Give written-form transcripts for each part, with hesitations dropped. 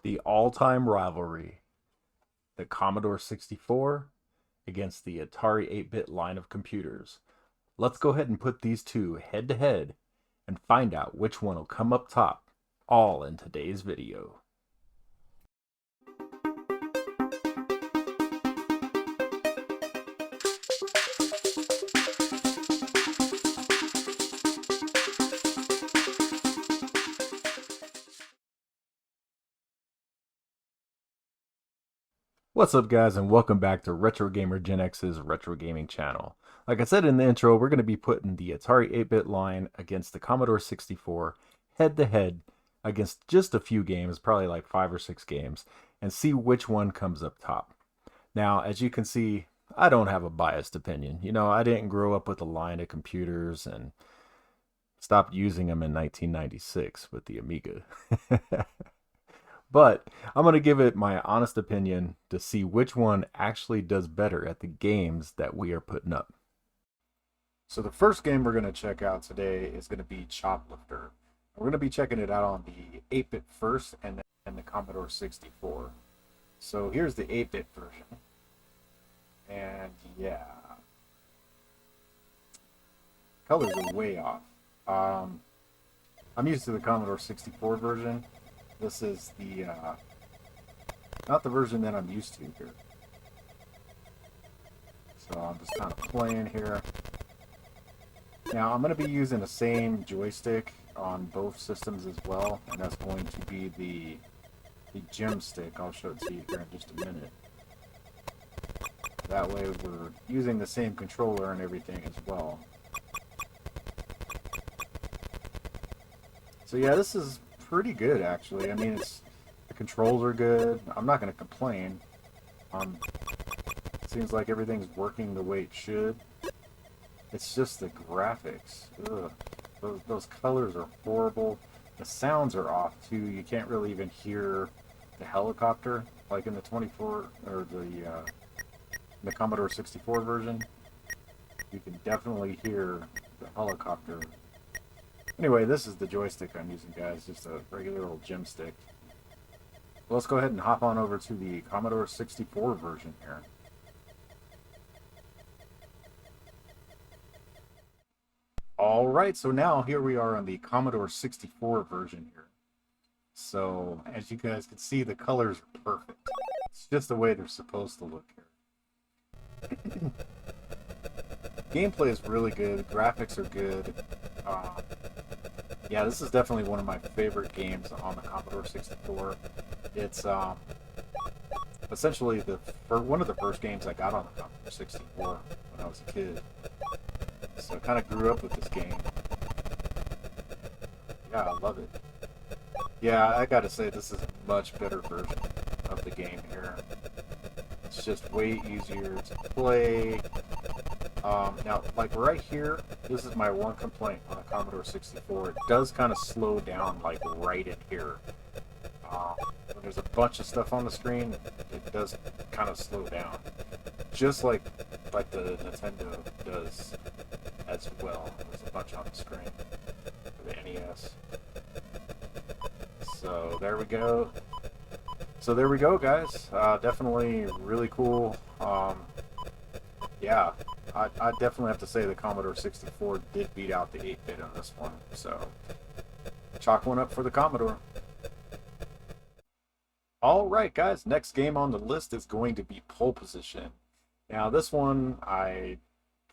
The all-time rivalry, the Commodore 64 against the Atari 8-bit line of computers. Let's go ahead and put these two head to head and find out which one will come up top, all in today's video. What's up, guys, and welcome back to Retro Gamer Gen X's Retro Gaming channel. Like I said in the intro, we're going to be putting the Atari 8-bit line against the Commodore 64 head to head against just a few games, probably like 5 or 6 games, and see which one comes up top. Now, as you can see, I don't have a biased opinion. You know, I didn't grow up with a line of computers and stopped using them in 1996 with the Amiga. But I'm going to give it my honest opinion to see which one actually does better at the games that we are putting up. So the first game we're going to check out today is going to be Choplifter. We're going to be checking it out on the 8-bit first and then the Commodore 64. So here's the 8-bit version. And yeah, colors are way off. I'm used to the Commodore 64 version. This is the, not the version that I'm used to here. So I'm just kind of playing here. Now I'm going to be using the same joystick on both systems as well, and that's going to be the gem stick. I'll show it to you here in just a minute. That way we're using the same controller and everything as well. So yeah, this is pretty good actually. I mean, the controls are good. I'm not going to complain. It seems like everything's working the way it should. It's just the graphics. Ugh. Those colors are horrible. The sounds are off too. You can't really even hear the helicopter like in the 24 or the Commodore 64 version. You can definitely hear the helicopter. Anyway, this is the joystick I'm using, guys, just a regular old gem stick. Well, let's go ahead and hop on over to the Commodore 64 version here. Alright, so now here we are on the Commodore 64 version here. So, as you guys can see, the colors are perfect. It's just the way they're supposed to look here. Gameplay is really good, graphics are good. Yeah, this is definitely one of my favorite games on the Commodore 64. It's essentially one of the first games I got on the Commodore 64 when I was a kid. So I kind of grew up with this game. Yeah, I love it. Yeah, I gotta say, this is a much better version of the game here. It's just way easier to play. Now, like right here, this is my one complaint on the Commodore 64. It does kind of slow down, like right in here. When there's a bunch of stuff on the screen, it does kind of slow down, just like the Nintendo does as well. There's a bunch on the screen for the NES. So there we go. So there we go, guys. Definitely really cool. Yeah. I definitely have to say the Commodore 64 did beat out the 8-bit on this one, so chalk one up for the Commodore. Alright guys, next game on the list is going to be Pole Position. Now this one, I'm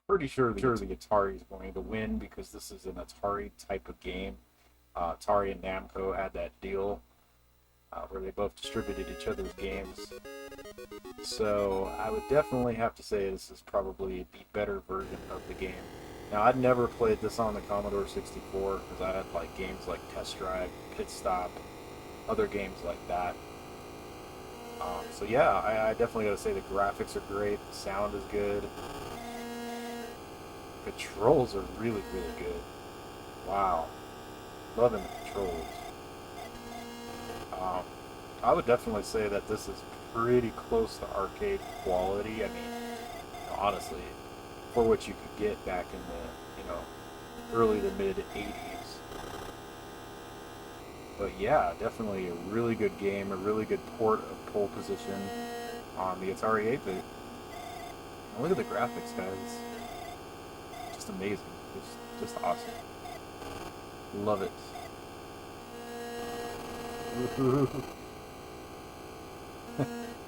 pretty sure the Atari is going to win because this is an Atari type of game. Atari and Namco had that deal where they both distributed each other's games. So I would definitely have to say this is probably the better version of the game. Now, I'd never played this on the Commodore 64 because I had like games like Test Drive, Pit Stop, other games like that. So yeah, I definitely got to say the graphics are great, the sound is good, the controls are really, really good. Wow, loving the controls. I would definitely say that this is pretty close to arcade quality. I mean, honestly, for what you could get back in the, early to mid 80s. But yeah, definitely a really good game, a really good port of Pole Position on the Atari 8-bit. Look at the graphics, guys. Just amazing. Just awesome. Love it.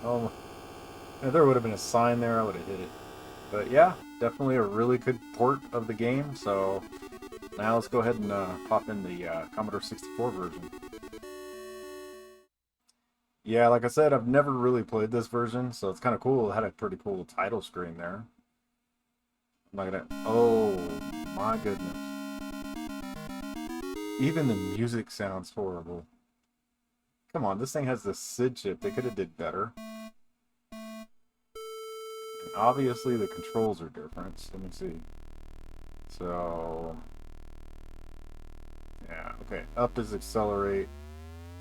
Oh, if there would have been a sign there, I would have hit it. But yeah, definitely a really good port of the game. So now let's go ahead and pop in the Commodore 64 version. Yeah, like I said, I've never really played this version, so it's kind of cool. It had a pretty cool title screen there. I'm not gonna. Oh my goodness! Even the music sounds horrible. Come on, this thing has the SID chip. They could have did better. And obviously, the controls are different. Let me see. So, yeah, okay. Up is accelerate.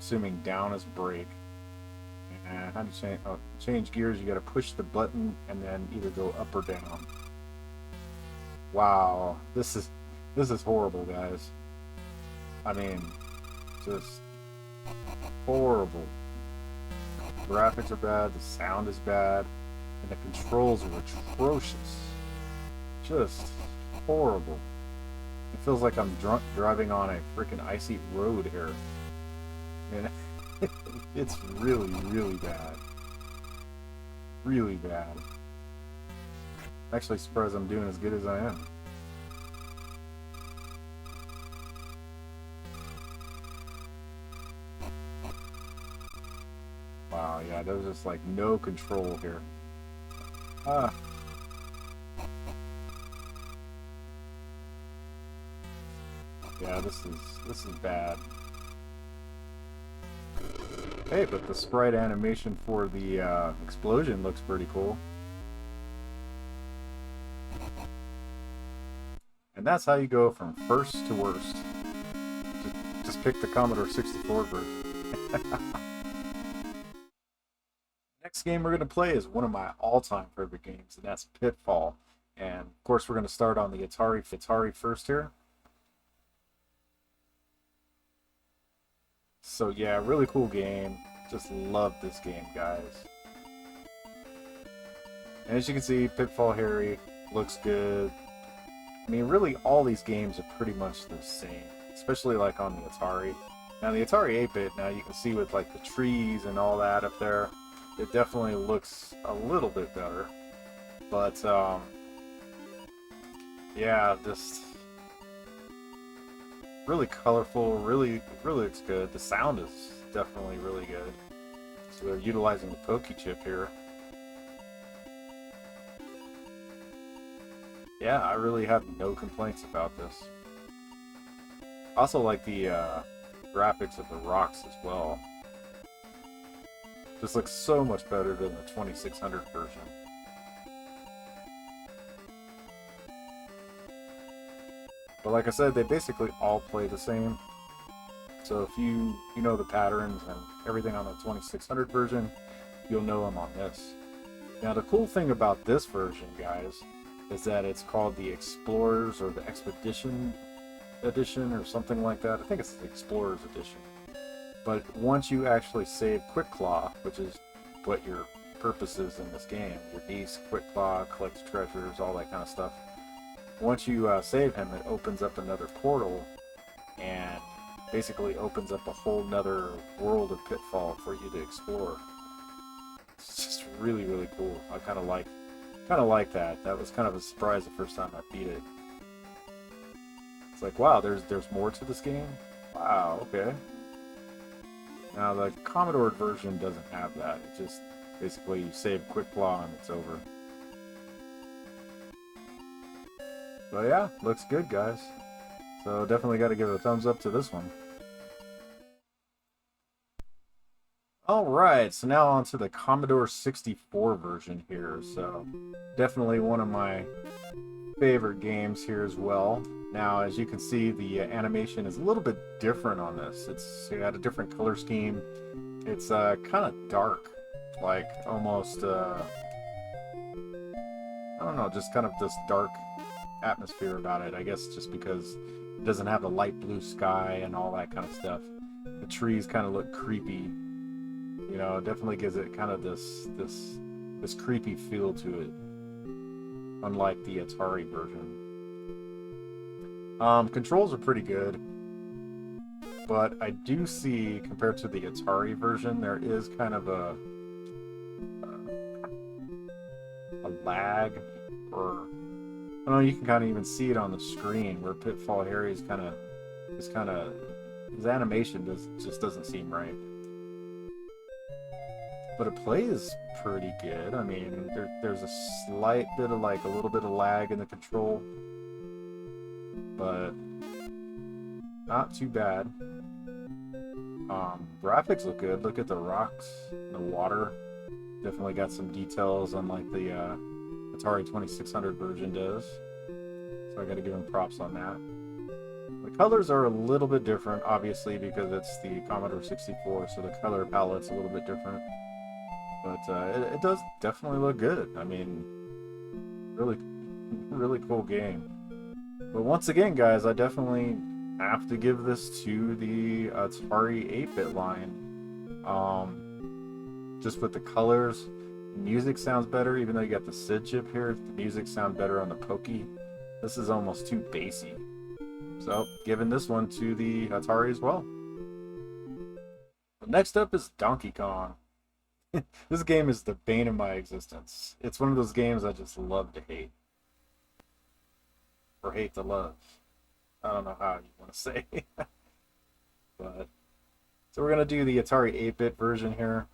Assuming down is brake. And how do you change? Oh, change gears. You got to push the button and then either go up or down. Wow, this is horrible, guys. I mean, just horrible. Graphics are bad, the sound is bad, and the controls are atrocious. Just horrible. It feels like I'm driving on a freaking icy road here. And it's really, really bad. Really bad. I'm actually surprised I'm doing as good as I am. Wow, yeah, there's just like no control here. Ah. Yeah, this is bad. Hey, but the sprite animation for the explosion looks pretty cool. And that's how you go from first to worst. Just pick the Commodore 64 version. Next game we're going to play is one of my all-time favorite games, and that's Pitfall. And of course we're going to start on the Atari first here. So yeah, really cool game. Just love this game, guys. And as you can see, Pitfall Harry looks good. I mean, really all these games are pretty much the same, especially like on the Atari. Now the Atari 8-bit, now you can see with like the trees and all that up there, it definitely looks a little bit better. But yeah, just really colorful, really looks good. The sound is definitely really good. So they're utilizing the Pokey chip here. Yeah, I really have no complaints about this. Also like the graphics of the rocks as well. This looks so much better than the 2600 version. But like I said, they basically all play the same. So if you know the patterns and everything on the 2600 version, you'll know them on this. Now the cool thing about this version, guys, is that it's called the Explorers or the Expedition Edition or something like that. I think it's the Explorers Edition. But once you actually save Quick Claw, which is what your purpose is in this game, your niece, Quick Claw, collects treasures, all that kind of stuff. Once you save him, it opens up another portal and basically opens up a whole nother world of Pitfall for you to explore. It's just really cool. I kind of like that. That was kind of a surprise the first time I beat it. It's like, wow, there's more to this game? Wow, okay. Now the Commodore version doesn't have that. It just basically you save Quick Claw and it's over. But yeah, looks good, guys. So definitely got to give it a thumbs up to this one. Alright, so now on to the Commodore 64 version here. So definitely one of my favorite games here as well. Now, as you can see, the animation is a little bit different on this. It's got a different color scheme. It's kind of dark, like almost, I don't know, just kind of this dark atmosphere about it. I guess just because it doesn't have the light blue sky and all that kind of stuff. trees kind of look creepy. You know, it definitely gives it kind of this creepy feel to it, unlike the Atari version. Controls are pretty good, but I do see, compared to the Atari version, there is kind of a lag, or I don't know, you can kind of even see it on the screen where Pitfall Harry's his animation just doesn't seem right. But it plays pretty good. I mean, there's a slight bit of a little bit of lag in the control, but not too bad. Graphics look good. Look at the rocks, the water. Definitely got some details unlike the Atari 2600 version does. So I gotta give them props on that. The colors are a little bit different, obviously, because it's the Commodore 64, so the color palette's a little bit different. But it does definitely look good. I mean, really cool game. But once again, guys, I definitely have to give this to the Atari 8-bit line. Just with the colors, music sounds better, even though you got the SID chip here. The music sounds better on the Pokey. This is almost too bassy. So, giving this one to the Atari as well. Next up is Donkey Kong. This game is the bane of my existence. It's one of those games I just love to hate. Or hate to love. I don't know how you want to say. But so we're going to do the Atari 8-bit version here.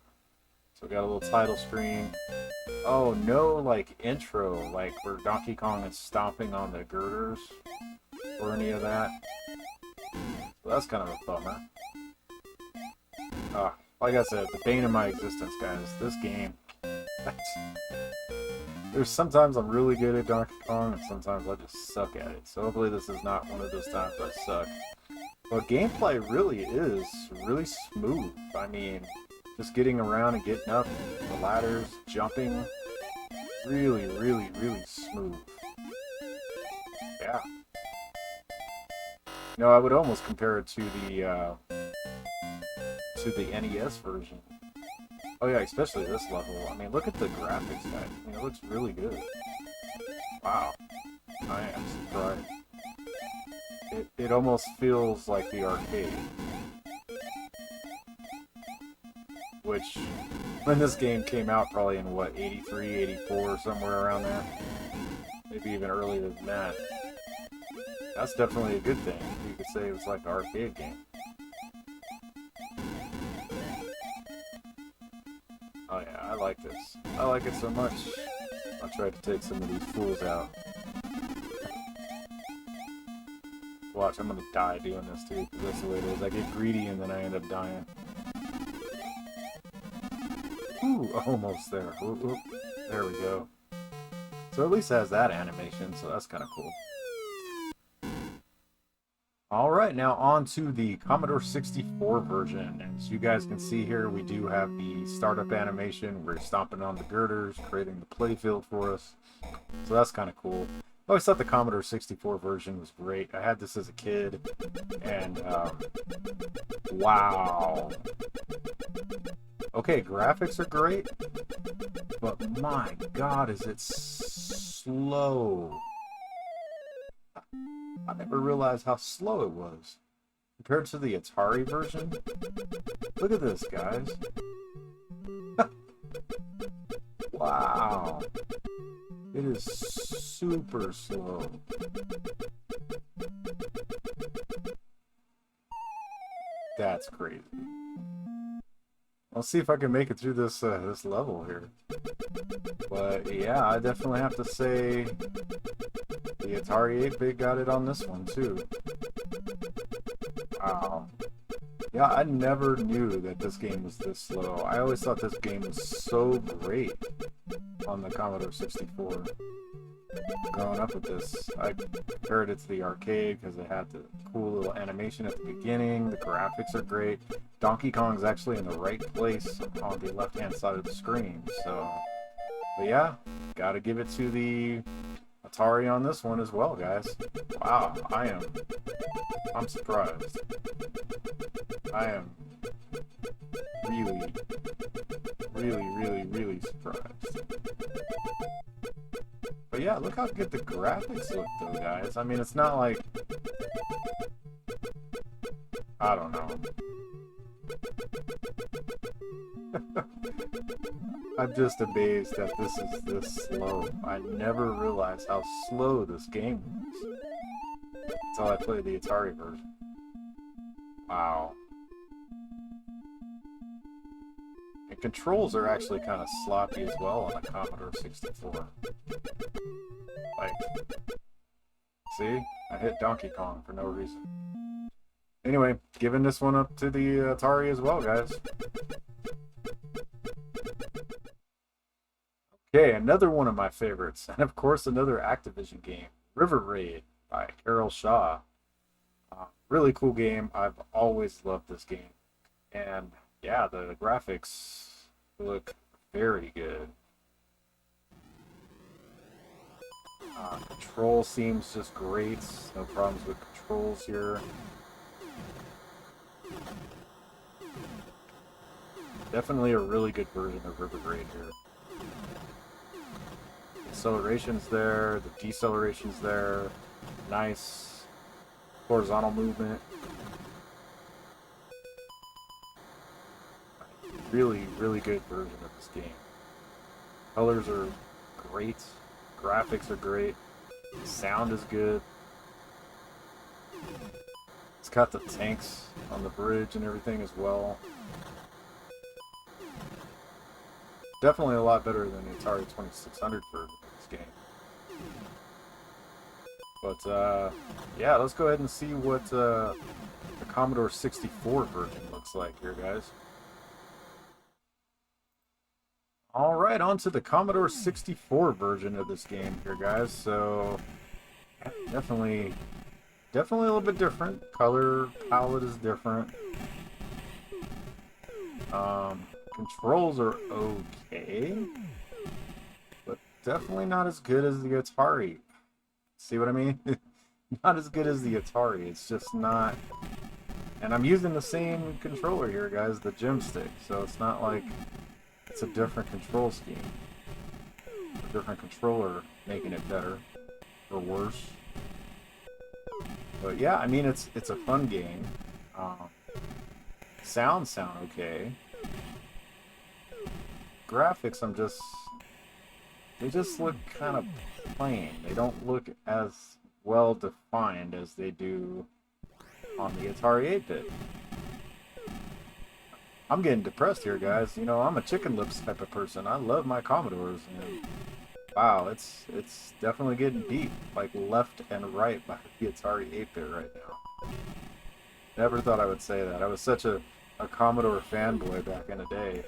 So we got a little title screen. Oh, no, intro, where Donkey Kong is stomping on the girders. Or any of that. So that's kind of a bummer. Like I said, the bane of my existence, guys. This game. There's sometimes I'm really good at Donkey Kong, and sometimes I just suck at it. So hopefully this is not one of those times I suck. But gameplay really is really smooth. I mean, just getting around and getting up the ladders, jumping, really smooth. Yeah. No, I would almost compare it to the NES version. Oh yeah, especially this level. I mean, look at the graphics, guys. I mean, it looks really good. Wow. I am surprised. It almost feels like the arcade. Which, when this game came out, probably in, 83, 84, somewhere around there? Maybe even earlier than that. That's definitely a good thing. You could say it was like an arcade game. Oh yeah, I like this. I like it so much. I'll try to take some of these fools out. Watch, I'm gonna die doing this too, because that's the way it is. I get greedy and then I end up dying. Ooh, almost there. Ooh, ooh. There we go. So at least it has that animation, so that's kind of cool. Alright, now on to the Commodore 64 version. As you guys can see here, we do have the startup animation. We're stomping on the girders, creating the playfield for us. So that's kind of cool. I always thought the Commodore 64 version was great. I had this as a kid, and wow. Okay, graphics are great, but my god, is it slow. I never realized how slow it was. Compared to the Atari version. Look at this, guys. Wow. It is super slow. That's crazy. I'll see if I can make it through this this level here. But yeah, I definitely have to say the Atari 8-bit got it on this one too. Wow. Yeah, I never knew that this game was this slow. I always thought this game was so great on the Commodore 64. Growing up with this, I compared it to the arcade because it had the cool little animation at the beginning. The graphics are great. Donkey Kong's actually in the right place on the left-hand side of the screen. So, but yeah, gotta give it to the Atari on this one as well, guys. Wow, I'm surprised. I am really, really surprised. But yeah, look how good the graphics look though, guys. I mean, it's not like... I don't know. I'm just amazed that this is this slow. I never realized how slow this game was until I played the Atari version. Wow. And controls are actually kind of sloppy as well on the Commodore 64. Like, see? I hit Donkey Kong for no reason. Anyway, giving this one up to the Atari as well, guys. Okay, another one of my favorites, and of course another Activision game, River Raid by Carol Shaw. Really cool game. I've always loved this game. And yeah, the graphics look very good. Control seems just great. No problems with controls here. Definitely a really good version of River Raid here. Acceleration's there, the deceleration's there. Nice horizontal movement. Really good version of this game. Colors are great. Graphics are great. Sound is good. It's got the tanks on the bridge and everything as well. Definitely a lot better than the Atari 2600 version of this game. But, yeah, let's go ahead and see what the Commodore 64 version looks like here, guys. Alright, on to the Commodore 64 version of this game here, guys. So, definitely a little bit different. Color palette is different. Controls are okay, but definitely not as good as the Atari. See what I mean? Not as good as the Atari. It's just not. And I'm using the same controller here, guys, the gem stick. So it's not like it's a different control scheme. A different controller making it better or worse. But yeah, I mean, it's a fun game. Sound okay. Graphics, they just look kind of plain. They don't look as well defined as they do on the Atari 8-bit. I'm getting depressed here, guys. You know, I'm a chicken lips type of person. I love my Commodores, and wow, it's definitely getting beat, like left and right by the Atari 8-bit right now. Never thought I would say that. I was such a Commodore fanboy back in the day.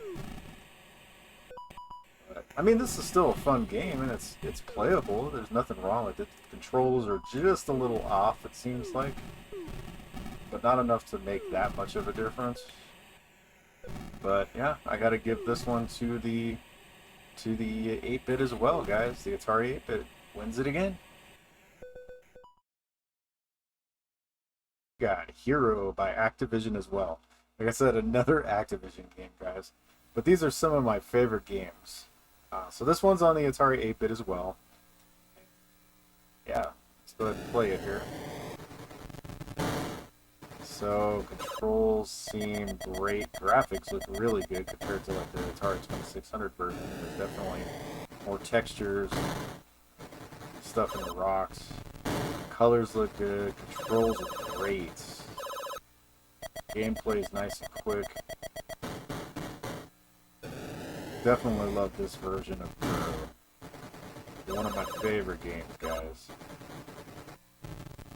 But, I mean, this is still a fun game, and it's playable. There's nothing wrong with it. The controls are just a little off, it seems like, but not enough to make that much of a difference. But yeah, I gotta give this one to the 8-bit as well, guys. The Atari 8-bit wins it again. Got H.E.R.O by Activision as well. Like I said, another Activision game, guys. But these are some of my favorite games. So this one's on the Atari 8-bit as well. Yeah, let's go ahead and play it here. So, controls seem great. Graphics look really good compared to like the Atari 2600 version. There's definitely more textures, stuff in the rocks. Colors look good. Controls are great. Gameplay is nice and quick. Definitely love this version of H.E.R.O. One of my favorite games, guys.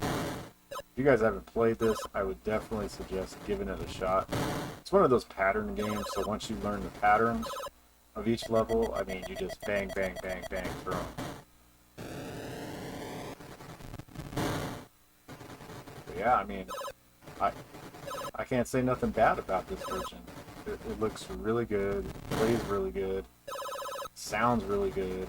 If you guys haven't played this, I would definitely suggest giving it a shot. It's one of those pattern games, so once you learn the patterns of each level, I mean, you just bang, bang, bang, bang through them. But yeah, I mean, I can't say nothing bad about this version. It looks really good, plays really good, sounds really good.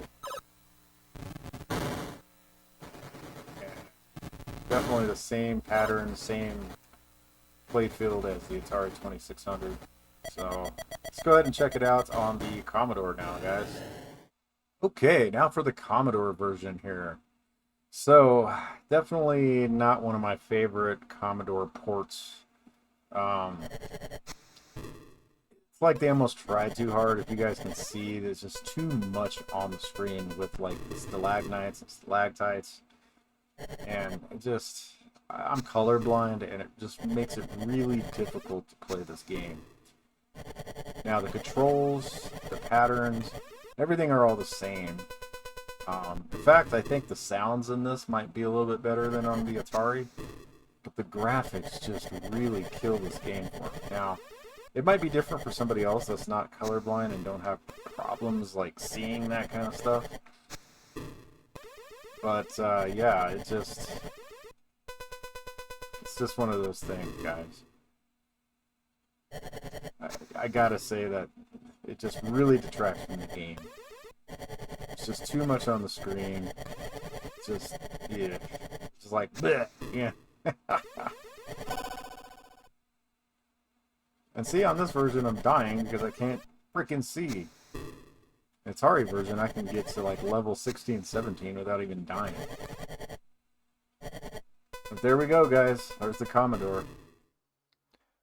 Definitely the same pattern, same play field as the Atari 2600. So let's go ahead and check it out on the Commodore now, guys. Okay, now for the Commodore version here. So definitely not one of my favorite Commodore ports. It's like they almost tried too hard. If you guys can see, there's just too much on the screen with like the stalagmites and stalactites. And it just, I'm colorblind and it just makes it really difficult to play this game. Now the controls, the patterns, everything are all the same. In fact, I think the sounds in this might be a little bit better than on the Atari, but the graphics just really kill this game for me. Now, it might be different for somebody else that's not colorblind and don't have problems like seeing that kind of stuff. But yeah, it's just one of those things, guys. I gotta say that it just really detracts from the game. It's just too much on the screen. Just, yeah, just like, bleh, yeah. And see, on this version, I'm dying because I can't freaking see. Atari version, I can get to like level 16, 17 without even dying. But there we go, guys. There's the Commodore.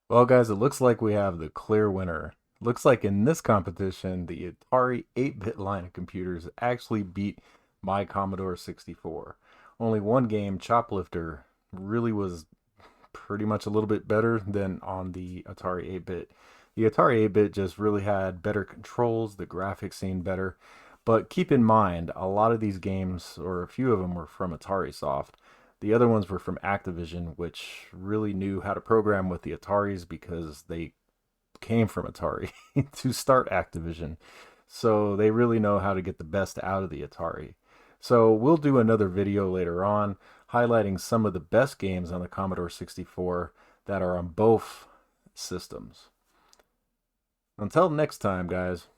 Well, guys, it looks like we have the clear winner. Looks like in this competition, the Atari 8-bit line of computers actually beat my Commodore 64. Only one game, Choplifter, really was pretty much a little bit better than on the Atari 8-bit. The Atari 8-bit just really had better controls, the graphics seemed better. But keep in mind, a lot of these games, or a few of them, were from Atari Soft. The other ones were from Activision, which really knew how to program with the Ataris because they came from Atari to start Activision. So they really know how to get the best out of the Atari. So we'll do another video later on highlighting some of the best games on the Commodore 64 that are on both systems. Until next time, guys.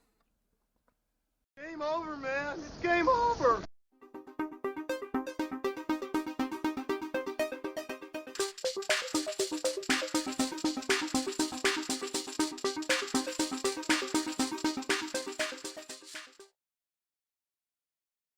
Game over, man. It's game over.